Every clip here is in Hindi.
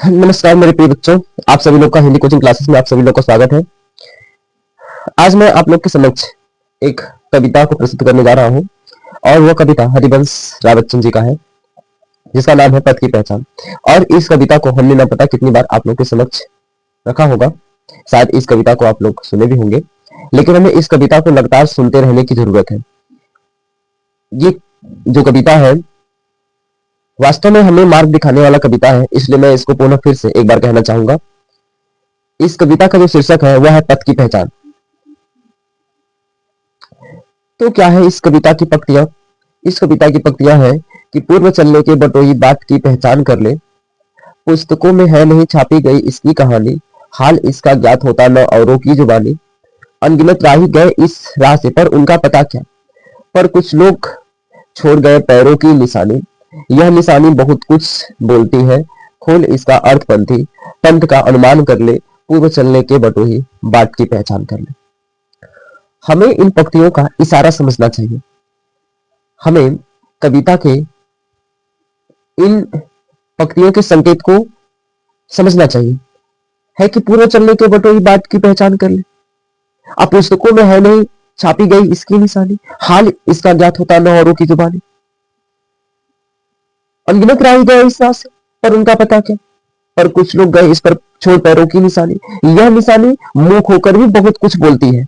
नमस्कार मेरे प्रिय बच्चों। आप सभी लोग का हिंदी कोचिंग क्लासेस में आप सभी लोग का स्वागत है। आज मैं आप लोग के समक्ष एक कविता को प्रस्तुत करने जा रहा हूँ और वह कविता हरिवंश राय बच्चन जी का है, जिसका नाम है पथ की पहचान। और इस कविता को हमने ना पता कितनी बार आप लोग के समक्ष रखा होगा। शायद इस कविता को आप लोग सुने भी होंगे, लेकिन हमें इस कविता को लगातार सुनते रहने की जरूरत है। ये जो कविता है वास्तव में हमें मार्ग दिखाने वाला कविता है, इसलिए मैं इसको पुनः फिर से एक बार कहना चाहूंगा। इस कविता का जो शीर्षक है वह है पथ की पहचान। तो क्या है इस कविता की पंक्तियां? इस कविता की पंक्तियां है कि पूर्व चलने के बटोही बात की पहचान कर ले, पुस्तकों में है नहीं छापी गई इसकी कहानी, हाल इसका ज्ञात होता न औरों की जुबानी, अनगिनत राही गए इस राह से पर उनका पता क्या, पर कुछ लोग छोड़ गए पैरों की निशानी, यह निशानी बहुत कुछ बोलती है, खोल इसका अर्थ पंथी, पंथ का अनुमान कर ले, पूर्व चलने के बटोही बाट की पहचान कर ले। हमें इन पंक्तियों का इशारा समझना चाहिए। हमें कविता के इन पंक्तियों के संकेत को समझना चाहिए। है कि पूर्व चलने के बटोही बाट की पहचान कर ले, अब पुस्तकों में है नहीं छापी गई इसकी निशानी, हाल इसका ज्ञात होता न औरों की जुबानी, अनगिनत राही गए इस राह से पर उनका पता क्या, पर कुछ लोग गए इस पर छोड़ पैरों की निशानी, यह निशानी मूक होकर भी बहुत कुछ बोलती है,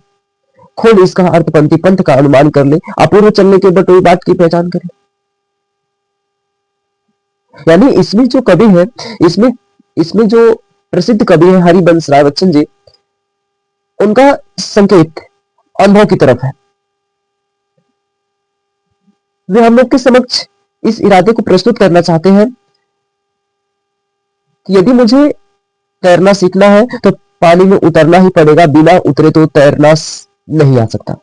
खोल इसका अर्थ पंथी, पंथ का अनुमान कर ले, अपूर्व चलने के बटोही बाट की पहचान कर ले। यानी इसमें जो कवि है, इसमें इसमें जो प्रसिद्ध कवि है हरिवंश राय बच्चन जी, उनका संकेत अनुभव की तरफ है। वे हम लोग के समक्ष इस इरादे को प्रस्तुत करना चाहते हैं कि यदि मुझे तैरना सीखना है तो पानी में उतरना ही पड़ेगा, बिना उतरे तो तैरना नहीं आ सकता।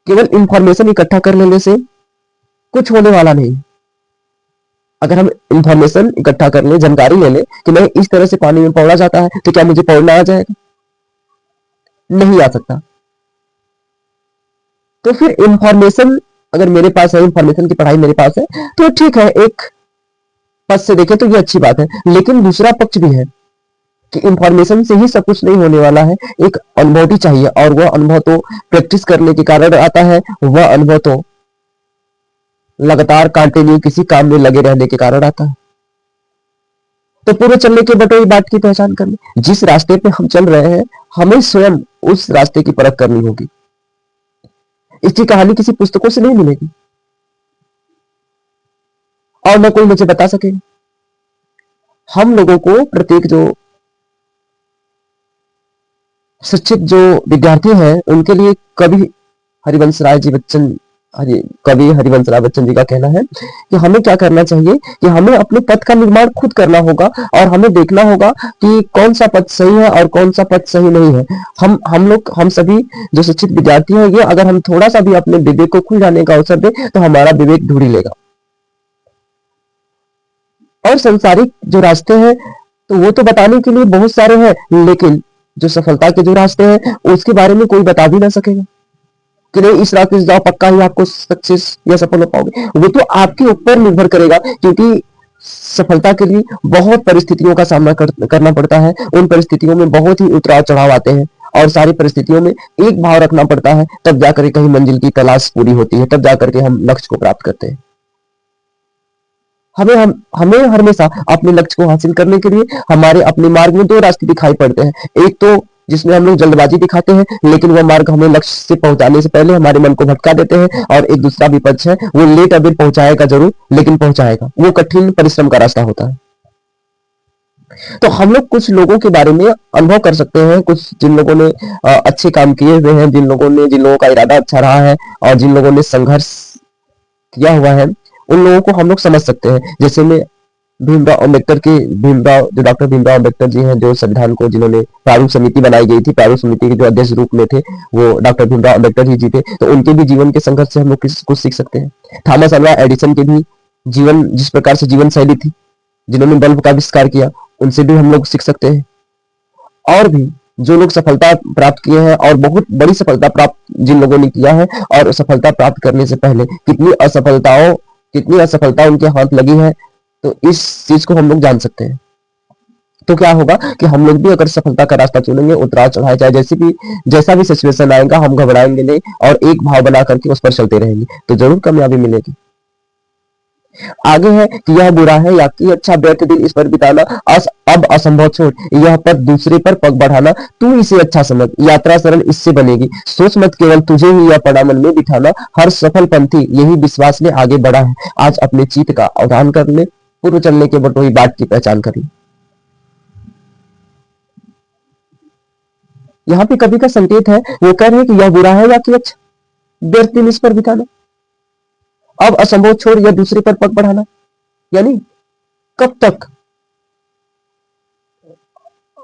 केवल इंफॉर्मेशन इकट्ठा कर लेने से कुछ होने वाला नहीं। अगर हम इंफॉर्मेशन इकट्ठा कर ले, जानकारी ले ले कि नहीं इस तरह से पानी में पौड़ा जाता है, तो क्या मुझे पौड़ना आ जाएगा? नहीं आ सकता। तो फिर इंफॉर्मेशन अगर मेरे पास है, इंफॉर्मेशन की पढ़ाई मेरे पास है, तो ठीक है, एक पक्ष से देखें तो ये अच्छी बात है। लेकिन दूसरा पक्ष भी है कि इंफॉर्मेशन से ही सब कुछ नहीं होने वाला है, एक अनुभव भी चाहिए, और वह अनुभव तो प्रैक्टिस करने के कारण आता है, वह अनुभव तो लगातार कंटिन्यू किसी काम में लगे रहने के कारण आता है। तो पूर्व चलने के बटोही बाट की पहचान करनी, जिस रास्ते पे हम चल रहे हैं हमें स्वयं उस रास्ते की परख करनी होगी। इसकी कहानी किसी पुस्तकों से नहीं मिलेगी और न कोई मुझे बता सकेगा। हम लोगों को, प्रत्येक जो शिक्षित जो विद्यार्थी हैं, उनके लिए कवि हरिवंश राय बच्चन जी का कहना है कि हमें क्या करना चाहिए कि हमें अपने पथ का निर्माण खुद करना होगा, और हमें देखना होगा कि कौन सा पथ सही है और कौन सा पथ सही नहीं है। हम सभी जो शिक्षित विद्यार्थी हैं, ये अगर हम थोड़ा सा भी अपने विवेक को खुल जाने का अवसर दे तो हमारा विवेक ढूंढ लेगा। और संसारिक जो रास्ते हैं तो वो तो बताने के लिए बहुत सारे हैं, लेकिन जो सफलता के जो रास्ते हैं उसके बारे में कोई बता भी ना सकेगा कि नहीं इस रास्ते से जाओ पक्का ही आपको सक्सेस या सफल हो पाओगे। वो तो आपके ऊपर निर्भर करेगा, क्योंकि सफलता के लिए बहुत परिस्थितियों का सामना करना पड़ता है। उन परिस्थितियों में बहुत ही उतार चढ़ाव आते हैं, और सारी परिस्थितियों में एक भाव रखना पड़ता है, तब जाकर कहीं मंजिल की तलाश पूरी होती है, तब जाकर के हम लक्ष्य को प्राप्त करते हैं। हमें हमेशा अपने लक्ष्य को हासिल करने के लिए हमारे अपने मार्ग में दो रास्ते दिखाई पड़ते हैं। एक तो जिसमें हम लोग जल्दबाजी दिखाते हैं, लेकिन वह मार्ग हमें लक्ष्य से पहुंचाने से पहले हमारे मन को भटका देते हैं, और एक दूसरा विपक्ष है, वो लेट अभी पहुंचाएगा जरूर, लेकिन पहुंचाएगा, वो कठिन परिश्रम का रास्ता होता है। तो हम लोग कुछ लोगों के बारे में अनुभव कर सकते हैं, कुछ जिन लोगों ने अच्छे काम किए हुए हैं, जिन लोगों का इरादा अच्छा रहा है, और जिन लोगों ने संघर्ष किया हुआ है, उन लोगों को हम लोग समझ सकते हैं। जैसे में जो डॉक्टर भीमराव अम्बेडकर जी हैं, जो संविधान को जिन्होंने प्रारूप समिति बनाई गई थी, प्रारूप समिति के जो अध्यक्ष रूप में थे वो डॉक्टर भीमराव अम्बेडकर जी थे, तो उनके भी जीवन के संघर्ष से हम लोग कुछ सीख सकते हैं। थॉमस अल्वा एडिसन के भी जीवन, जिस प्रकार से जीवन शैली थी, जिन्होंने बल्ब का आविष्कार किया, उनसे भी हम लोग सीख सकते हैं। और भी जो लोग सफलता प्राप्त किए हैं, और बहुत बड़ी सफलता प्राप्त जिन लोगों ने किया है, और सफलता प्राप्त करने से पहले कितनी असफलता उनके हाथ लगी है, तो इस चीज को हम लोग जान सकते हैं। तो क्या होगा कि हम लोग भी अगर सफलता का रास्ता चुनेंगे, उतराव चढ़ाए, चाहे जैसा भी सिचुएशन आएगा, हम घबराएंगे नहीं और एक भाव बना करके उस पर चलते रहेंगे, तो जरूर कामयाबी मिलेगी। आगे है कि यह बुरा है या कि अच्छा, व्यर्थ दिन इस पर बिताना, अब असंभव छोड़ यह पर दूसरे पर पग बढ़ाना, तू इसे अच्छा समझ, यात्रा सरल इससे बनेगी, सोच मत केवल तुझे ही यह पड़ा मन में बिठाना, हर सफल पंथी यही विश्वास ले आगे बढ़ा है, आज अपने चित का अवधान कर ले, पूर्व चलने के बटोही बाट की पहचान कर ले। यहाँ पे कवि का संकेत है, वो कह रहे हैं कि यह बुरा है या कि अच्छा, व्यर्थ दिन इस पर बिताना, अब असंभव छोड़ या दूसरे पर पग बढ़ाना, यानी कब तक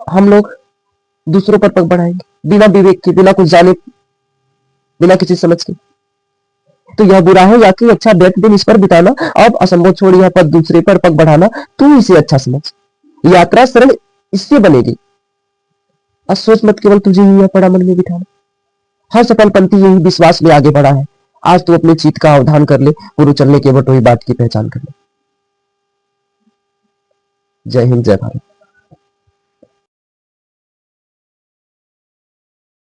हम लोग दूसरों पर पग बढ़ाएंगे बिना विवेक के, बिना कुछ जाने, बिना किसी समझ के। तो यह बुरा है या कि अच्छा, व्यर्थ दिन इस पर बिताना, अब असंभव छोड़ यह पर दूसरे पर पग बढ़ाना, तू इसे अच्छा समझ, यात्रा सरल इससे बनेगी, और सोच मत केवल तुझे ही यह पड़ा मन में बिठाना, हर सफल पंथी यही विश्वास में आगे बढ़ा है, आज तू अपने चित का अवधान कर ले, पूर्व चलने के बटोही बाट की पहचान कर ले। जय हिंद, जय भारत।